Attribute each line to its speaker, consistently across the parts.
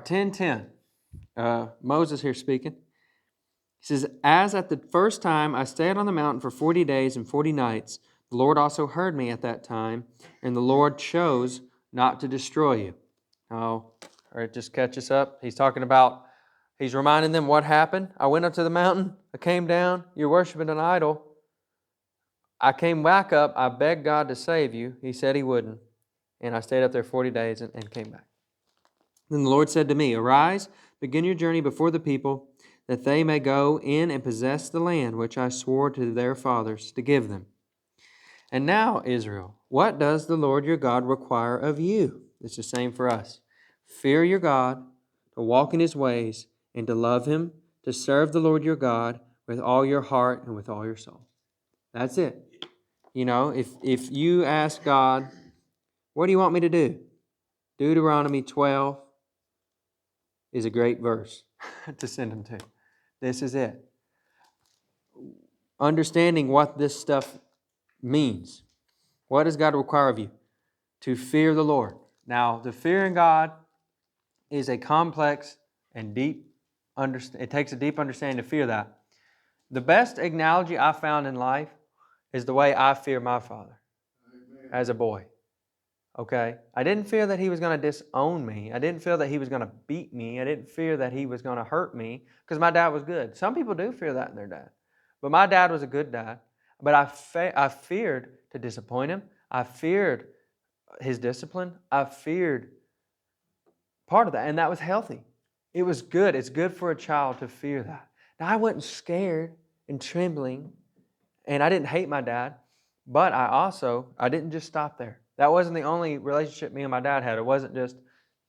Speaker 1: 10:10. Moses here speaking. He says, "As at the first time I stayed on the mountain for 40 days and 40 nights, the Lord also heard me at that time, and the Lord chose not to destroy you." Oh, all right, just catch us up. He's talking about, he's reminding them what happened. I went up to the mountain. I came down. You're worshiping an idol. I came back up. I begged God to save you. He said He wouldn't. And I stayed up there 40 days and came back. Then the Lord said to me, "Arise, begin your journey before the people, that they may go in and possess the land which I swore to their fathers to give them. And now, Israel, what does the Lord your God require of you?" It's the same for us. "Fear your God, to walk in His ways, and to love Him, to serve the Lord your God with all your heart and with all your soul." That's it. You know, if you ask God, "What do you want me to do?" Deuteronomy 12 is a great verse to send him to. This is it. Understanding what this stuff means. What does God require of you? To fear the Lord. Now, the fear in God is a complex and deep understanding. It takes a deep understanding to fear that. The best analogy I found in life is the way I fear my father. Amen. As a boy. Okay? I didn't fear that he was going to disown me. I didn't fear that he was going to beat me. I didn't fear that he was going to hurt me because my dad was good. Some people do fear that in their dad. But my dad was a good dad. But I feared to disappoint him. I feared his discipline. I feared part of that. And that was healthy. It was good. It's good for a child to fear that. Now, I wasn't scared and trembling. And I didn't hate my dad. But I didn't just stop there. That wasn't the only relationship me and my dad had. It wasn't just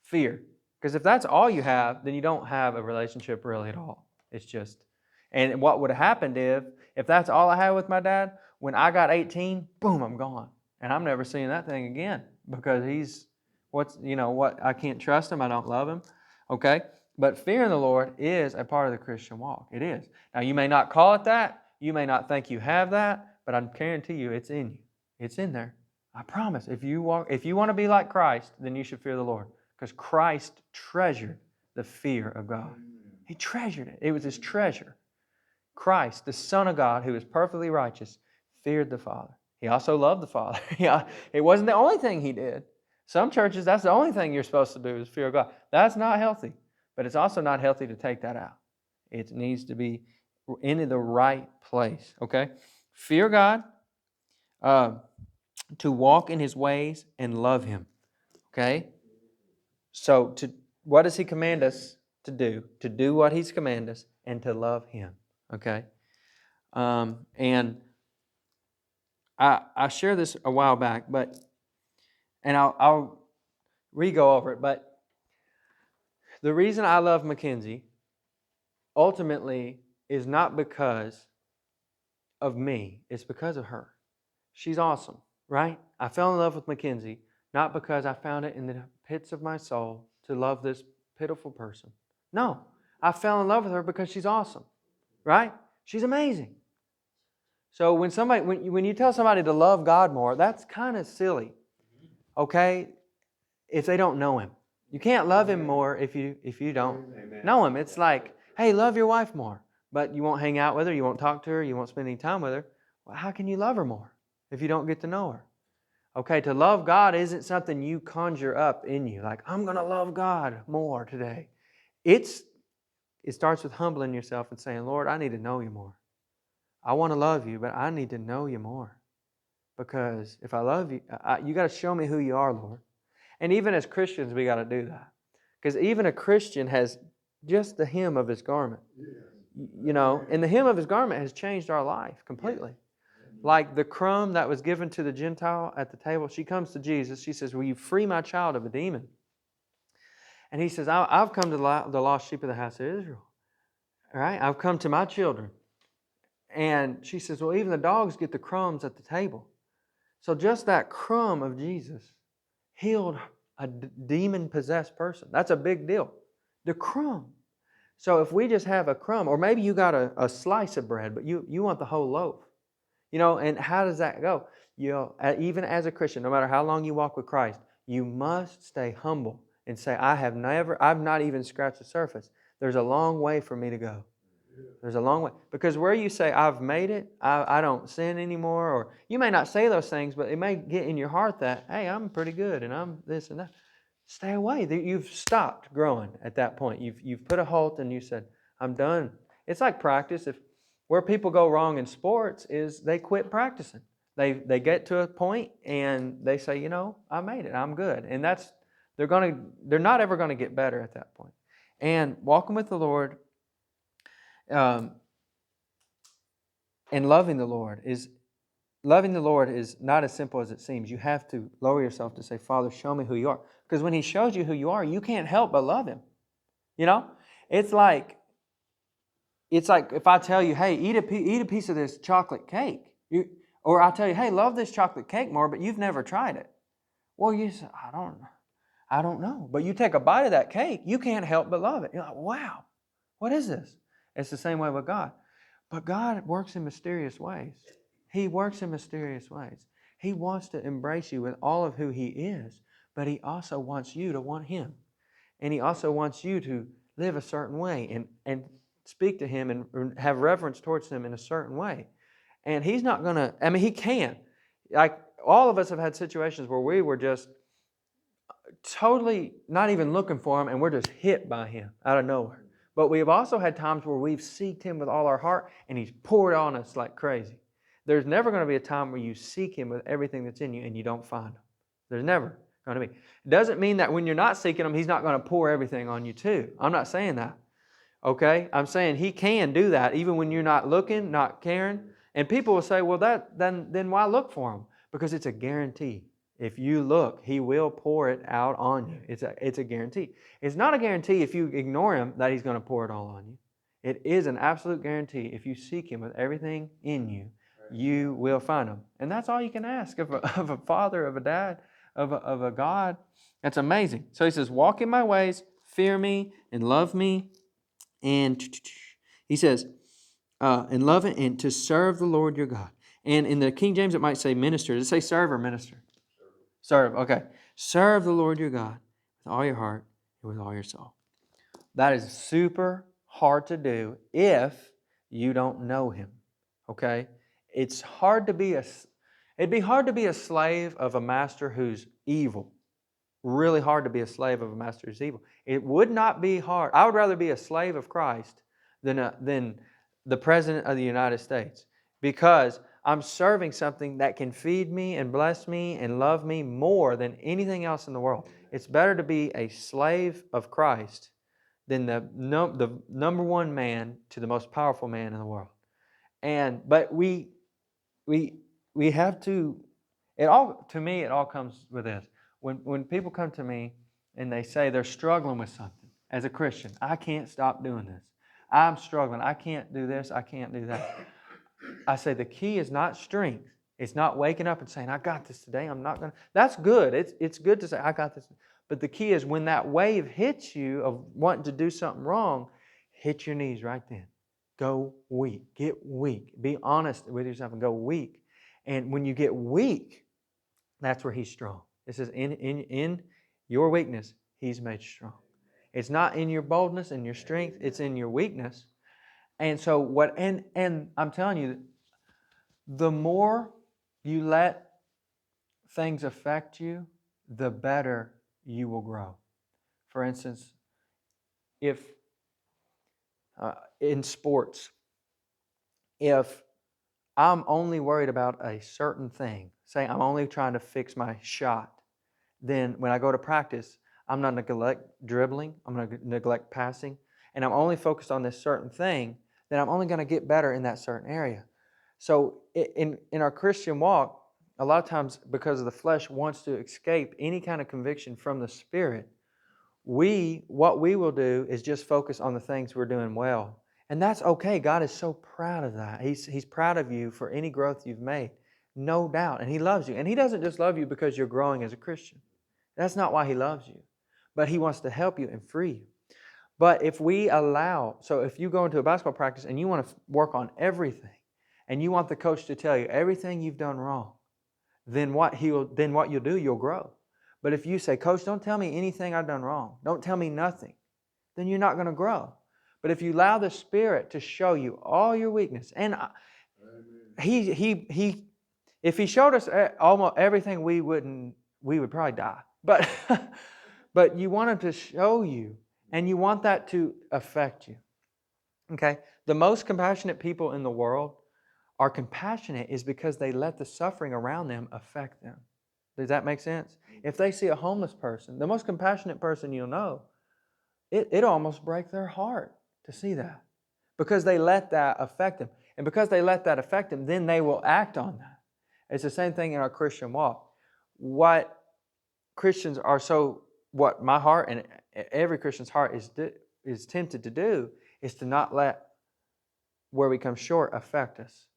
Speaker 1: fear. Because if that's all you have, then you don't have a relationship really at all. It's just, and what would have happened if that's all I had with my dad, when I got 18, boom, I'm gone. And I'm never seeing that thing again because I can't trust him. I don't love him. Okay? But fearing the Lord is a part of the Christian walk. It is. Now, you may not call it that. You may not think you have that, but I guarantee you it's in you. It's in there. I promise. If you want to be like Christ, then you should fear the Lord. Because Christ treasured the fear of God. He treasured it. It was His treasure. Christ, the Son of God, who is perfectly righteous, feared the Father. He also loved the Father. It wasn't the only thing He did. Some churches, that's the only thing you're supposed to do is fear God. That's not healthy. But it's also not healthy to take that out. It needs to be in the right place. Okay? Fear God. To walk in His ways and love Him. Okay? So what does He command us to do? To do what He's commanded us and to love Him. Okay? And I shared this a while back, and I'll re-go over it, but the reason I love Mackenzie ultimately is not because of me. It's because of her. She's awesome, right? I fell in love with Mackenzie not because I found it in the pits of my soul to love this pitiful person. No, I fell in love with her because she's awesome, right? She's amazing. So when you tell somebody to love God more, that's kind of silly, okay? If they don't know Him, you can't love Him more if you don't know Him. It's like, hey, love your wife more, but you won't hang out with her, you won't talk to her, you won't spend any time with her. Well, how can you love her more if you don't get to know her? Okay, to love God isn't something you conjure up in you, like, I'm going to love God more today. It starts with humbling yourself and saying, Lord, I need to know You more. I want to love You, but I need to know You more. Because if I love You, you got to show me who You are, Lord. And even as Christians, we got to do that. Because even a Christian has just the hem of his garment. And the hem of his garment has changed our life completely. Like the crumb that was given to the Gentile at the table, she comes to Jesus. She says, will You free my child of a demon? And He says, I've come to the lost sheep of the house of Israel. All right? I've come to my children. And she says, well, even the dogs get the crumbs at the table. So just that crumb of Jesus healed a demon-possessed person. That's a big deal. The crumb. So if we just have a crumb, or maybe you got a slice of bread, but you want the whole loaf. And how does that go? Even as a Christian, no matter how long you walk with Christ, you must stay humble and say, I've not even scratched the surface. There's a long way for me to go. There's a long way. Because where you say, I've made it, I don't sin anymore, or you may not say those things, but it may get in your heart that, hey, I'm pretty good and I'm this and that. Stay away. You've stopped growing at that point. You've put a halt and you said, I'm done. It's like practice. Where people go wrong in sports is they quit practicing. They get to a point and they say, I made it. I'm good. And they're not ever going to get better at that point. And walking with the Lord and loving the Lord is not as simple as it seems. You have to lower yourself to say, Father, show me who you are. Because when He shows you who you are, you can't help but love Him. It's like if I tell you, hey, eat a piece of this chocolate cake. Or I tell you, hey, love this chocolate cake more, but you've never tried it. Well, you say, I don't know. But you take a bite of that cake, you can't help but love it. You're like, wow, what is this? It's the same way with God. But God works in mysterious ways. He works in mysterious ways. He wants to embrace you with all of who He is, but He also wants you to want Him. And He also wants you to live a certain way and speak to Him and have reverence towards Him in a certain way. And He's not going to, He can. Like, all of us have had situations where we were just totally not even looking for Him and we're just hit by Him out of nowhere. But we've also had times where we've seeked Him with all our heart and He's poured on us like crazy. There's never going to be a time where you seek Him with everything that's in you and you don't find Him. There's never going to be. It doesn't mean that when you're not seeking Him, He's not going to pour everything on you too. I'm not saying that. Okay? I'm saying He can do that even when you're not looking, not caring. And people will say, well, then why look for Him? Because it's a guarantee. If you look, He will pour it out on you. It's a guarantee. It's not a guarantee if you ignore Him that He's going to pour it all on you. It is an absolute guarantee. If you seek Him with everything in you, you will find Him. And that's all you can ask of a father, of a dad, of a God. That's amazing. So He says, walk in my ways, fear me, and love me. And He says, and love it, and to serve the Lord your God. And in the King James, it might say minister. Does it say serve or minister? Serve. Okay. Serve the Lord your God with all your heart and with all your soul. That is super hard to do if you don't know Him. Okay? It'd be hard to be a slave of a master who's evil. Really hard to be a slave of a master who's evil. It would not be hard. I would rather be a slave of Christ than the President of the United States, because I'm serving something that can feed me and bless me and love me more than anything else in the world. It's better to be a slave of Christ than the number one man to the most powerful man in the world. But we have to. To me, it all comes with this. When people come to me and they say they're struggling with something as a Christian, I can't stop doing this. I'm struggling. I can't do this. I can't do that. I say the key is not strength. It's not waking up and saying, I got this today. I'm not going to. That's good. It's good to say, I got this. But the key is when that wave hits you of wanting to do something wrong, hit your knees right then. Go weak. Get weak. Be honest with yourself and go weak. And when you get weak, that's where He's strong. It says, in your weakness, He's made strong. It's not in your boldness and your strength. It's in your weakness. And so and I'm telling you, the more you let things affect you, the better you will grow. For instance, if in sports, if I'm only worried about a certain thing, say I'm only trying to fix my shot, then when I go to practice, I'm not going to neglect dribbling, I'm going to neglect passing, and I'm only focused on this certain thing, then I'm only going to get better in that certain area. So in our Christian walk, a lot of times because of the flesh wants to escape any kind of conviction from the Spirit, what we will do is just focus on the things we're doing well. And that's okay. God is so proud of that. He's proud of you for any growth you've made. No doubt. And He loves you. And He doesn't just love you because you're growing as a Christian. That's not why He loves you. But He wants to help you and free you. But if if you go into a basketball practice and you want to work on everything, and you want the coach to tell you everything you've done wrong, then what you'll do, you'll grow. But if you say, Coach, don't tell me anything I've done wrong. Don't tell me nothing. Then you're not going to grow. But if you allow the Spirit to show you all your weakness, and if He showed us almost everything, we would probably die. But but you want Him to show you, and you want that to affect you. Okay? The most compassionate people in the world are compassionate is because they let the suffering around them affect them. Does that make sense? If they see a homeless person, the most compassionate person you'll know, it'll almost break their heart to see that, because they let that affect them. And because they let that affect them, then they will act on that. It's the same thing in our Christian walk. What Christians are what my heart and every Christian's heart is tempted to do is to not let where we come short affect us.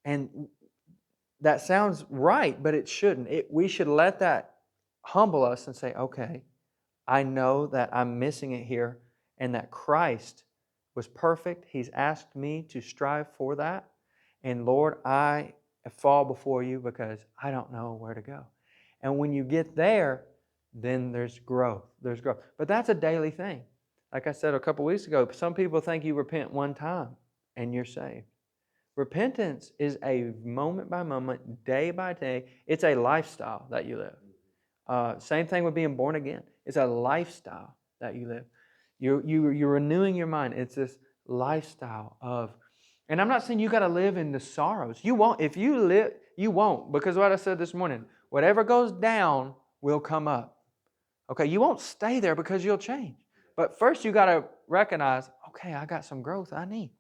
Speaker 1: And that sounds right, but it shouldn't. We should let that humble us and say, okay, I know that I'm missing it here and that Christ was perfect. He's asked me to strive for that. And Lord, I fall before you because I don't know where to go. And when you get there, then there's growth. There's growth. But that's a daily thing. Like I said a couple weeks ago, some people think you repent one time and you're saved. Repentance is a moment by moment, day by day. It's a lifestyle that you live. Same thing with being born again. It's a lifestyle that you live. You're renewing your mind. It's this lifestyle of, and I'm not saying you got to live in the sorrows. You won't. If you live, you won't. Because what I said this morning, whatever goes down will come up. Okay, you won't stay there because you'll change. But first you got to recognize, okay, I got some growth I need.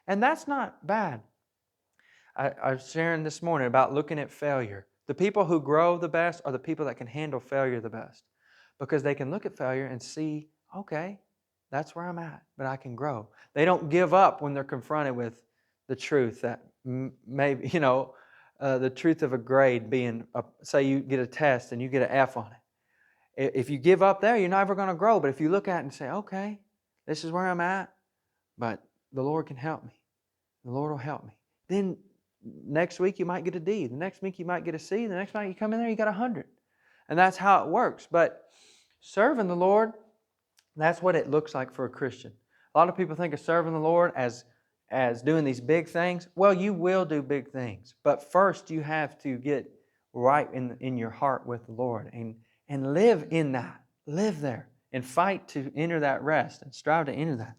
Speaker 1: And that's not bad. I was sharing this morning about looking at failure. The people who grow the best are the people that can handle failure the best, because they can look at failure and see, okay, that's where I'm at, but I can grow. They don't give up when they're confronted with the truth that maybe, the truth of a grade being, say you get a test and you get an F on it. If you give up there, you're never going to grow. But if you look at it and say, okay, this is where I'm at, but the Lord can help me. The Lord will help me. Then next week you might get a D. The next week you might get a C. The next week you come in there, you got 100. And that's how it works. But serving the Lord, that's what it looks like for a Christian. A lot of people think of serving the Lord as doing these big things. Well, you will do big things. But first you have to get right in your heart with the Lord and live in that. Live there and fight to enter that rest and strive to enter that.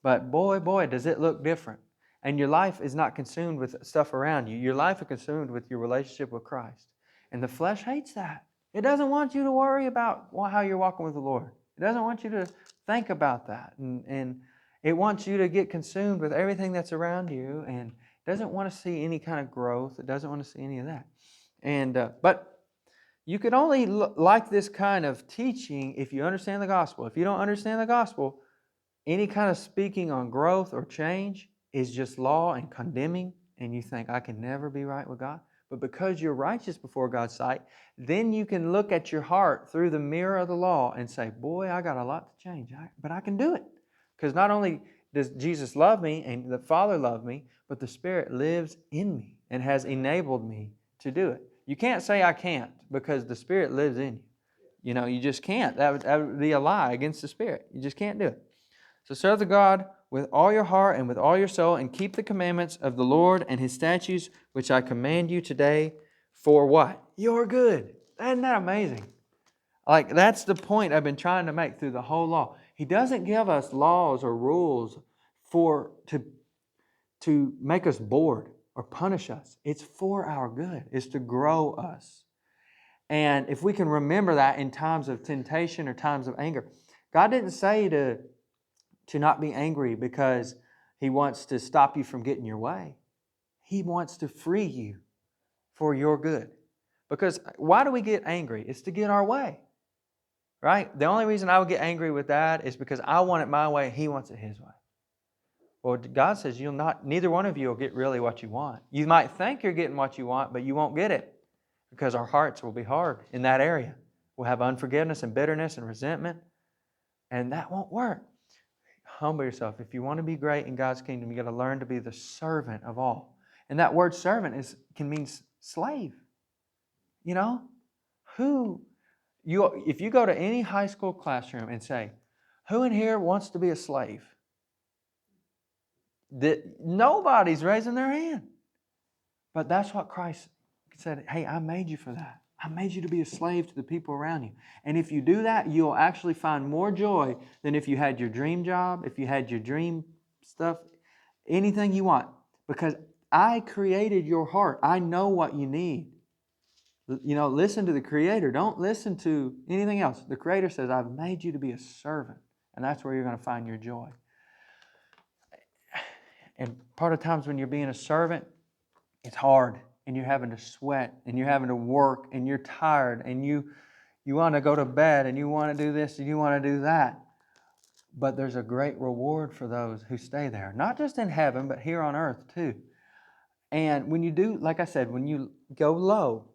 Speaker 1: But boy, does it look different. And your life is not consumed with stuff around you. Your life is consumed with your relationship with Christ. And the flesh hates that. It doesn't want you to worry about how you're walking with the Lord. It doesn't want you to think about that. And it wants you to get consumed with everything that's around you, and doesn't want to see any kind of growth. It doesn't want to see any of that. But you can only like this kind of teaching if you understand the gospel. If you don't understand the gospel, any kind of speaking on growth or change is just law and condemning, and you think, I can never be right with God. But because you're righteous before God's sight, then you can look at your heart through the mirror of the law and say, boy, I got a lot to change, but I can do it. Because not only does Jesus love me and the Father love me, but the Spirit lives in me and has enabled me to do it. You can't say I can't, because the Spirit lives in you. You just can't. That would be a lie against the Spirit. You just can't do it. So serve the God with all your heart and with all your soul, and keep the commandments of the Lord and His statutes, which I command you today, for what? Your good. Isn't that amazing? Like, that's the point I've been trying to make through the whole law. He doesn't give us laws or rules to make us bored or punish us. It's for our good. It's to grow us. And if we can remember that in times of temptation or times of anger, God didn't say to not be angry because He wants to stop you from getting your way. He wants to free you for your good. Because why do we get angry? It's to get our way. Right? The only reason I would get angry with that is because I want it my way, He wants it His way. Well, God says neither one of you will get really what you want. You might think you're getting what you want, but you won't get it, because our hearts will be hard in that area. We'll have unforgiveness and bitterness and resentment, and that won't work. Humble yourself. If you want to be great in God's kingdom, you got to learn to be the servant of all. And that word servant can mean slave. if you go to any high school classroom and say, who in here wants to be a slave? Nobody's raising their hand. But that's what Christ said. Hey, I made you for that. I made you to be a slave to the people around you. And if you do that, you'll actually find more joy than if you had your dream job, if you had your dream stuff, anything you want. Because I created your heart. I know what you need. Listen to the Creator. Don't listen to anything else. The Creator says, I've made you to be a servant. And that's where you're going to find your joy. And part of times when you're being a servant, it's hard. And you're having to sweat. And you're having to work. And you're tired. And you want to go to bed. And you want to do this. And you want to do that. But there's a great reward for those who stay there. Not just in heaven, but here on earth too. And when you do, like I said, when you go low,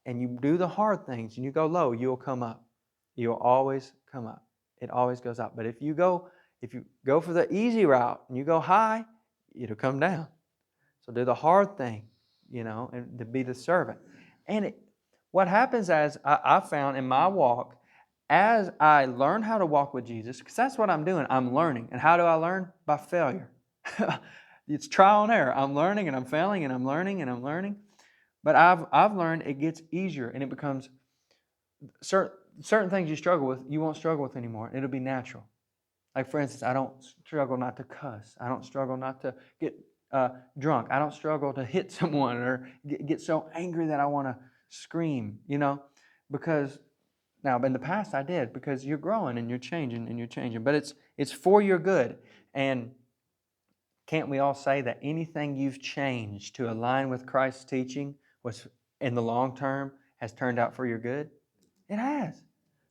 Speaker 1: and you do the hard things, and you go low, you'll come up. You'll always come up. It always goes up. But if you go for the easy route and you go high, it'll come down. So do the hard thing, and to be the servant. And what happens as I found in my walk, as I learn how to walk with Jesus, because that's what I'm doing, I'm learning. And how do I learn? By failure. It's trial and error. I'm learning and I'm failing and I'm learning and I'm learning. But I've learned it gets easier and it becomes certain things you struggle with, you won't struggle with anymore. It'll be natural. Like for instance, I don't struggle not to cuss. I don't struggle not to get drunk. I don't struggle to hit someone or get so angry that I want to scream, because now in the past I did, because you're growing and you're changing. But it's for your good. And can't we all say that anything you've changed to align with Christ's teaching was in the long term has turned out for your good? It has.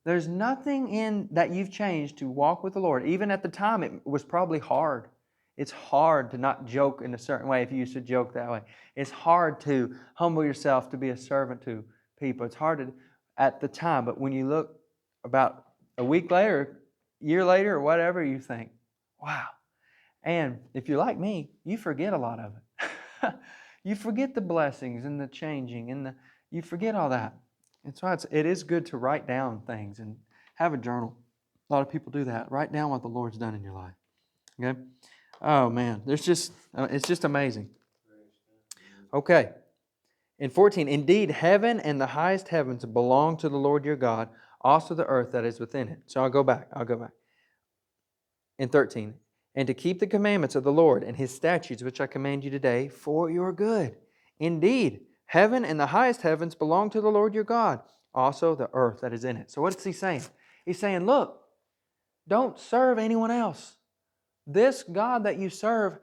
Speaker 1: There's nothing in that you've changed to walk with the Lord. Even at the time, it was probably hard. It's hard to not joke in a certain way if you used to joke that way. It's hard to humble yourself to be a servant to people. It's hard at the time. But when you look about a week later, year later, or whatever, you think, wow. And if you're like me, you forget a lot of it. You forget the blessings and the changing and you forget all that. And so it is good to write down things and have a journal. A lot of people do that. Write down what the Lord's done in your life. Okay? Oh man, it's just amazing. Okay. In 14, indeed, heaven and the highest heavens belong to the Lord your God, also the earth that is within it. So I'll go back. In 13, and to keep the commandments of the Lord and His statutes, which I command you today, for your good. Indeed, heaven and the highest heavens belong to the Lord your God, also the earth that is in it. So what's He saying? He's saying, look, don't serve anyone else. This God that you serve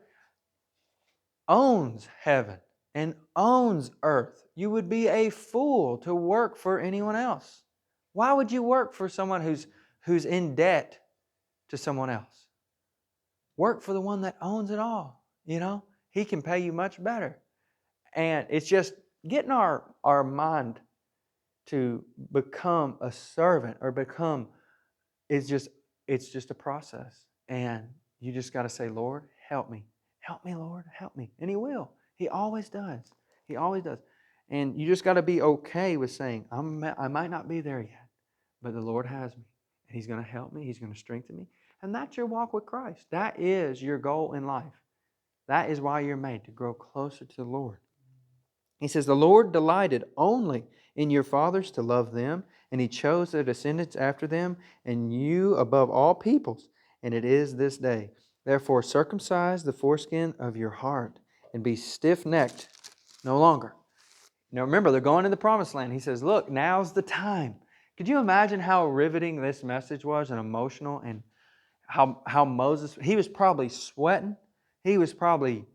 Speaker 1: owns heaven and owns earth. You would be a fool to work for anyone else. Why would you work for someone who's in debt to someone else? Work for the one that owns it all. He can pay you much better. And it's just getting our mind to become a servant or it's just a process. And you just got to say, Lord, help me. Help me, Lord, help me. And He will. He always does. He always does. And you just got to be okay with saying, I might not be there yet, but the Lord has me. And He's going to help me. He's going to strengthen me. And that's your walk with Christ. That is your goal in life. That is why you're made, to grow closer to the Lord. He says, the Lord delighted only in your fathers to love them, and He chose their descendants after them, and you above all peoples, and it is this day. Therefore circumcise the foreskin of your heart, and be stiff-necked no longer. Now remember, they're going to the promised land. He says, look, now's the time. Could you imagine how riveting this message was and emotional, and how Moses, he was probably sweating. He was probably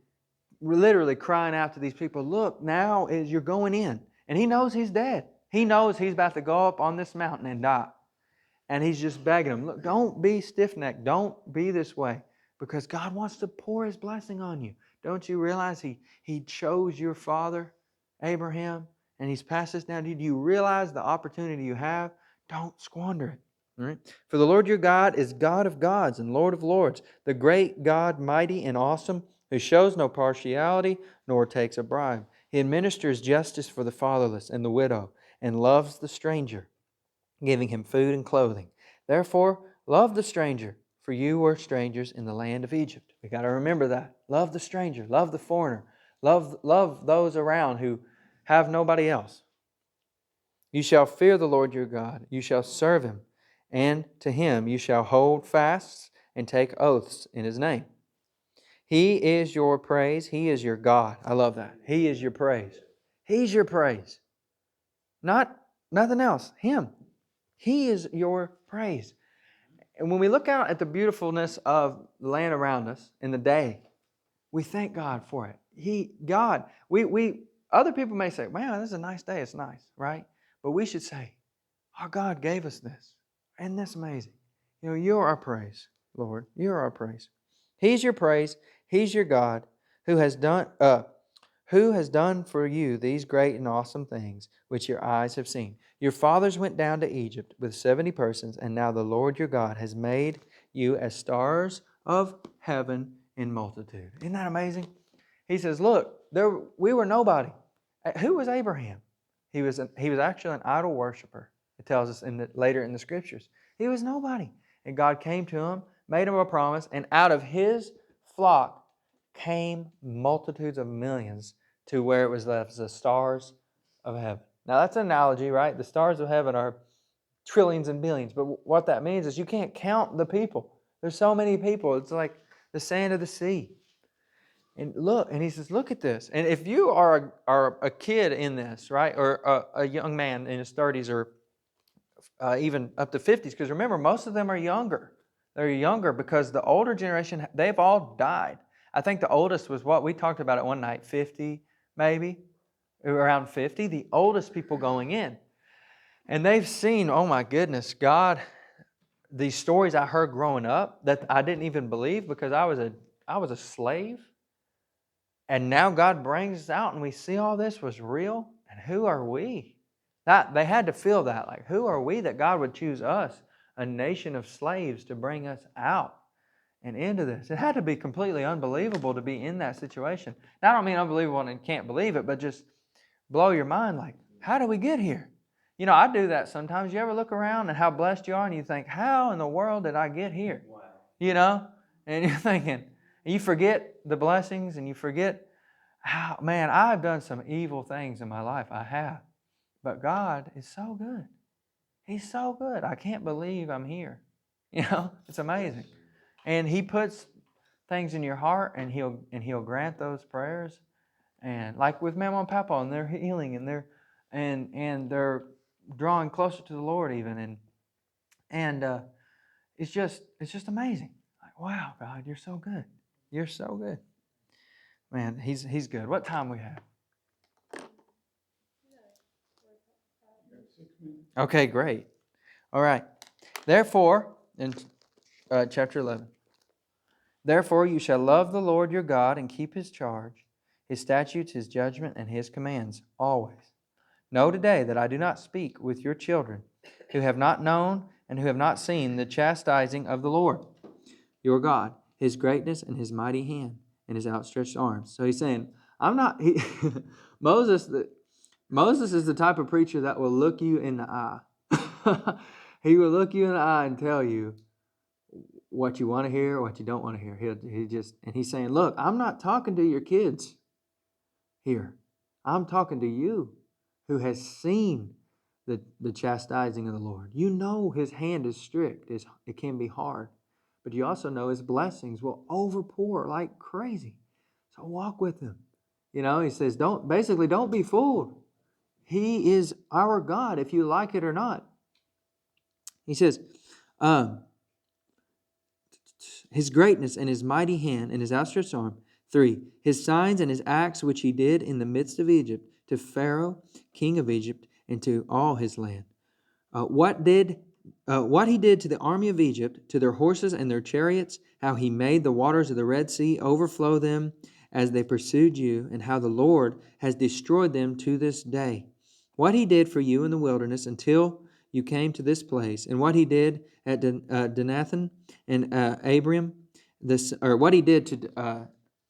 Speaker 1: literally crying out to these people, look, now you're going in. And he knows he's dead. He knows he's about to go up on this mountain and die. And he's just begging them, look, don't be stiff-necked. Don't be this way. Because God wants to pour His blessing on you. Don't you realize He chose your father, Abraham, and He's passed this down to you? Do you realize the opportunity you have? Don't squander it. All right? For the Lord your God is God of gods and Lord of lords, the great God, mighty and awesome, who shows no partiality nor takes a bribe. He administers justice for the fatherless and the widow and loves the stranger. giving him food and clothing. Therefore, love the stranger, for you were strangers in the land of Egypt. We got to remember that. Love the stranger, love the foreigner, love those around who have nobody else. You shall fear the Lord your God. You shall serve him, and to him you shall hold fasts and take oaths in his name. He is your praise. He is your God. I love that. He is your praise. He's your praise. Not nothing else. Him. He is your praise. And when we look out at the beautifulness of the land around us in the day, we thank God for it. Other people may say, "Man, this is a nice day. It's nice," right? But we should say, "Our God gave us this. Isn't this amazing? You're our praise, Lord. You're our praise. He's your praise. He's your God who has done for you these great and awesome things which your eyes have seen. Your fathers went down to Egypt with 70 persons, and now the Lord your God has made you as stars of heaven in multitude." Isn't that amazing? He says, look, we were nobody. Who was Abraham? He was actually an idol worshiper. It tells us later in the Scriptures. He was nobody. And God came to him, made him a promise, and out of his flock came multitudes of millions to where it was left as the stars of heaven. Now that's an analogy, right? The stars of heaven are trillions and billions. But what that means is you can't count the people. There's so many people. It's like the sand of the sea. And he says, look at this. And if you are a kid in this, right, or a young man in his 30s or even up to 50s, because remember, most of them are younger. They're younger because the older generation, they've all died. I think the oldest was what we talked about at one night, 50 maybe, around 50, the oldest people going in. And they've seen, oh my goodness, God, these stories I heard growing up that I didn't even believe because I was a slave. And now God brings us out and we see all this was real. And who are we? They had to feel that. Like, who are we that God would choose us, a nation of slaves, to bring us out and into this? It had to be completely unbelievable to be in that situation. Now, I don't mean unbelievable and can't believe it, but just blow your mind like, how did we get here? I do that sometimes. You ever look around and how blessed you are and you think, how in the world did I get here? Wow. And you're thinking, and you forget the blessings and you forget how, man, I've done some evil things in my life. I have. But God is so good. He's so good. I can't believe I'm here. It's amazing. And He puts things in your heart and He'll grant those prayers. And like with Mama and Papa, and they're healing and they're drawing closer to the Lord even. And it's just amazing. Like, wow, God, you're so good. You're so good. Man, He's good. What time we have? Okay, great. All right. Therefore, in chapter 11, therefore you shall love the Lord your God and keep His charge, His statutes, His judgment, and His commands always. Know today that I do not speak with your children who have not known and who have not seen the chastising of the Lord your God, His greatness and His mighty hand and His outstretched arms. So he's saying, Moses is the type of preacher that will look you in the eye. He will look you in the eye and tell you what you want to hear or what you don't want to hear. And he's saying, look, I'm not talking to your kids here. I'm talking to you who has seen the chastising of the Lord. You know His hand is strict. It can be hard. But you also know His blessings will overpour like crazy. So walk with Him. He says, don't be fooled. He is our God, if you like it or not. He says, His greatness and His mighty hand and His outstretched arm. 3, His signs and His acts which He did in the midst of Egypt, to Pharaoh, king of Egypt, and to all his land. What He did to the army of Egypt, to their horses and their chariots, how He made the waters of the Red Sea overflow them as they pursued you, and how the Lord has destroyed them to this day. What He did for you in the wilderness until you came to this place, and what He did at Dathan and Abiram, what He did to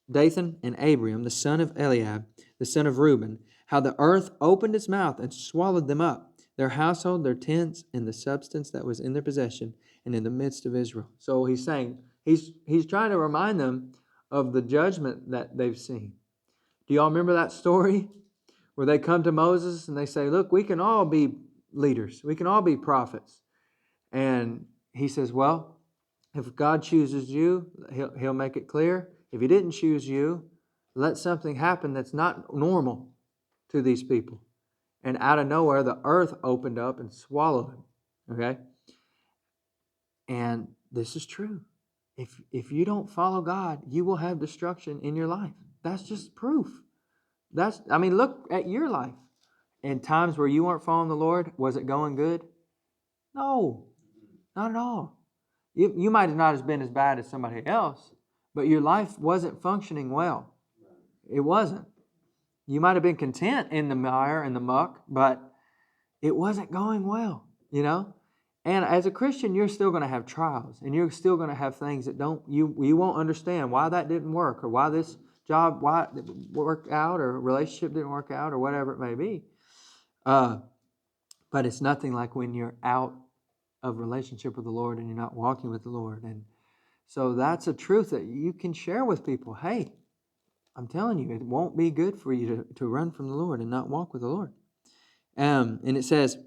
Speaker 1: Dathan and Abiram, the son of Eliab, the son of Reuben, how the earth opened its mouth and swallowed them up, their household, their tents, and the substance that was in their possession, and in the midst of Israel. So he's saying, he's trying to remind them of the judgment that they've seen. Do y'all remember that story where they come to Moses and they say, look, we can all be leaders. We can all be prophets. And he says, well, if God chooses you, he'll make it clear. If he didn't choose you, let something happen that's not normal to these people. And out of nowhere, the earth opened up and swallowed them. Okay? And this is true. If you don't follow God, you will have destruction in your life. That's just proof. Look at your life. In times where you weren't following the Lord, was it going good? No, not at all. You might have not been as bad as somebody else, but your life wasn't functioning well. It wasn't. You might have been content in the mire and the muck, but it wasn't going well, you know? And as a Christian, you're still going to have trials, and you're still going to have things that you won't understand why that didn't work, or why this job it worked out, or relationship didn't work out, or whatever it may be. But it's nothing like when you're out of relationship with the Lord and you're not walking with the Lord. And so that's a truth that you can share with people. Hey, I'm telling you, it won't be good for you to run from the Lord and not walk with the Lord. And it says,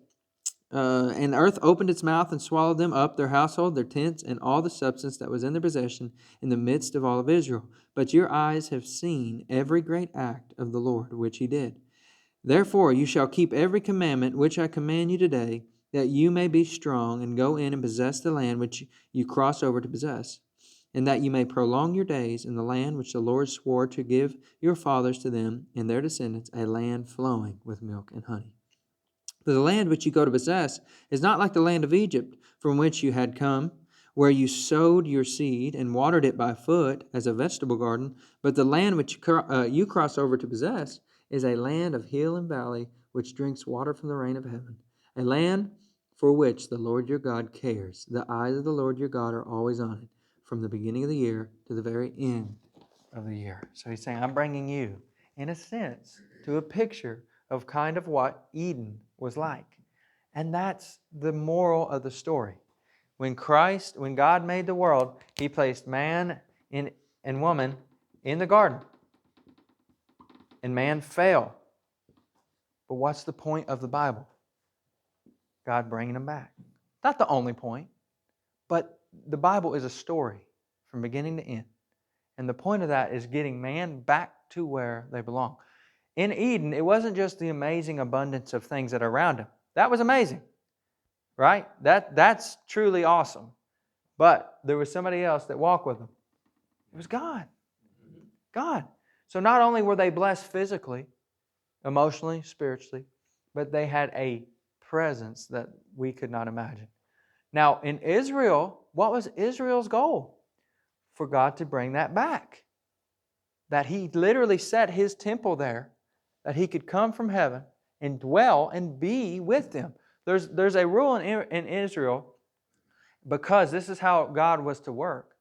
Speaker 1: and the earth opened its mouth and swallowed them up, their household, their tents, and all the substance that was in their possession in the midst of all of Israel. But your eyes have seen every great act of the Lord which he did. Therefore you shall keep every commandment which I command you today, that you may be strong and go in and possess the land which you cross over to possess, and that you may prolong your days in the land which the Lord swore to give your fathers to them and their descendants, a land flowing with milk and honey. For the land which you go to possess is not like the land of Egypt, from which you had come, where you sowed your seed and watered it by foot as a vegetable garden, but the land which you cross over to possess is a land of hill and valley, which drinks water from the rain of heaven, a land for which the Lord your God cares. The eyes of the Lord your God are always on it, from the beginning of the year to the very end of the year. So he's saying, I'm bringing you, in a sense, to a picture of kind of what Eden was like. And that's the moral of the story. When God made the world, he placed man and woman in the garden. And man fell. But what's the point of the Bible? God bringing them back. Not the only point, but the Bible is a story from beginning to end. And the point of that is getting man back to where they belong. In Eden, it wasn't just the amazing abundance of things that are around him. That was amazing, right? That's truly awesome. But there was somebody else that walked with them. It was God. God. So not only were they blessed physically, emotionally, spiritually, but they had a presence that we could not imagine. Now, in Israel, what was Israel's goal? For God to bring that back. That he literally set his temple there, that he could come from heaven and dwell and be with them. There's a rule in Israel, because this is how God was to work,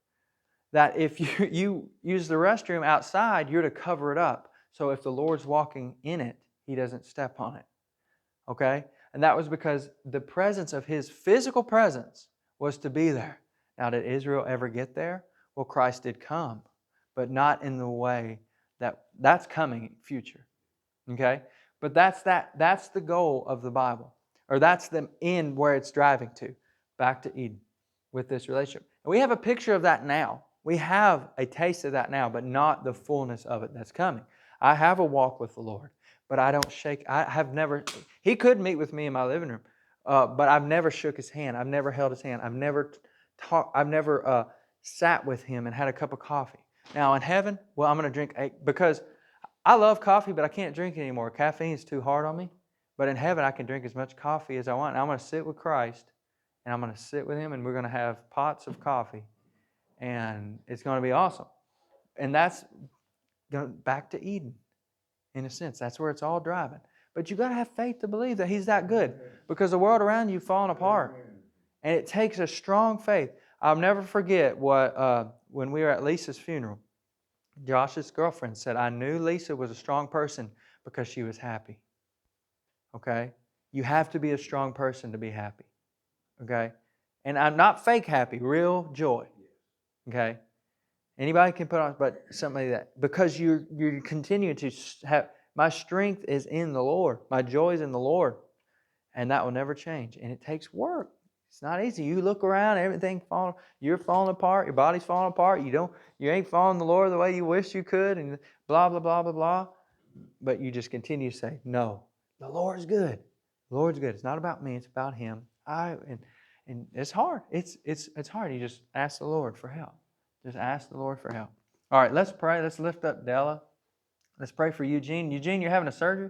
Speaker 1: that if you use the restroom outside, you're to cover it up. So if the Lord's walking in it, he doesn't step on it. Okay? And that was because the presence of his physical presence was to be there. Now, did Israel ever get there? Well, Christ did come, but not in the way that's coming future. Okay? But that's the goal of the Bible. Or that's the end where it's driving to. Back to Eden with this relationship. And we have a picture of that now. We have a taste of that now, but not the fullness of it that's coming. I have a walk with the Lord, but I don't shake. I have never. He could meet with me in my living room, but I've never shook his hand. I've never held his hand. I've never talked. I've never sat with him and had a cup of coffee. Now in heaven, well, I'm going to drink because I love coffee, but I can't drink it anymore. Caffeine is too hard on me. But in heaven, I can drink as much coffee as I want. And I'm going to sit with Christ, and I'm going to sit with him, and we're going to have pots of coffee, and it's going to be awesome. And that's going back to Eden, in a sense. That's where it's all driving. But you've got to have faith to believe that he's that good, because the world around you is falling apart. And it takes a strong faith. I'll never forget when we were at Lisa's funeral, Josh's girlfriend said, I knew Lisa was a strong person because she was happy. Okay? You have to be a strong person to be happy. Okay? And I'm not fake happy, real joy. Okay? Anybody can put on, but something like that. Because you're continuing to have, my strength is in the Lord. My joy is in the Lord. And that will never change. And it takes work. It's not easy. You look around, everything falling, you're falling apart, your body's falling apart, you ain't following the Lord the way you wish you could, and blah, blah, blah, blah, blah. But you just continue to say, no, the Lord's good. The Lord's good. It's not about me, it's about Him. And it's hard. It's hard. You just ask the Lord for help. Just ask the Lord for help. All right, let's pray. Let's lift up Della. Let's pray for Eugene. Eugene, you're having a surgery?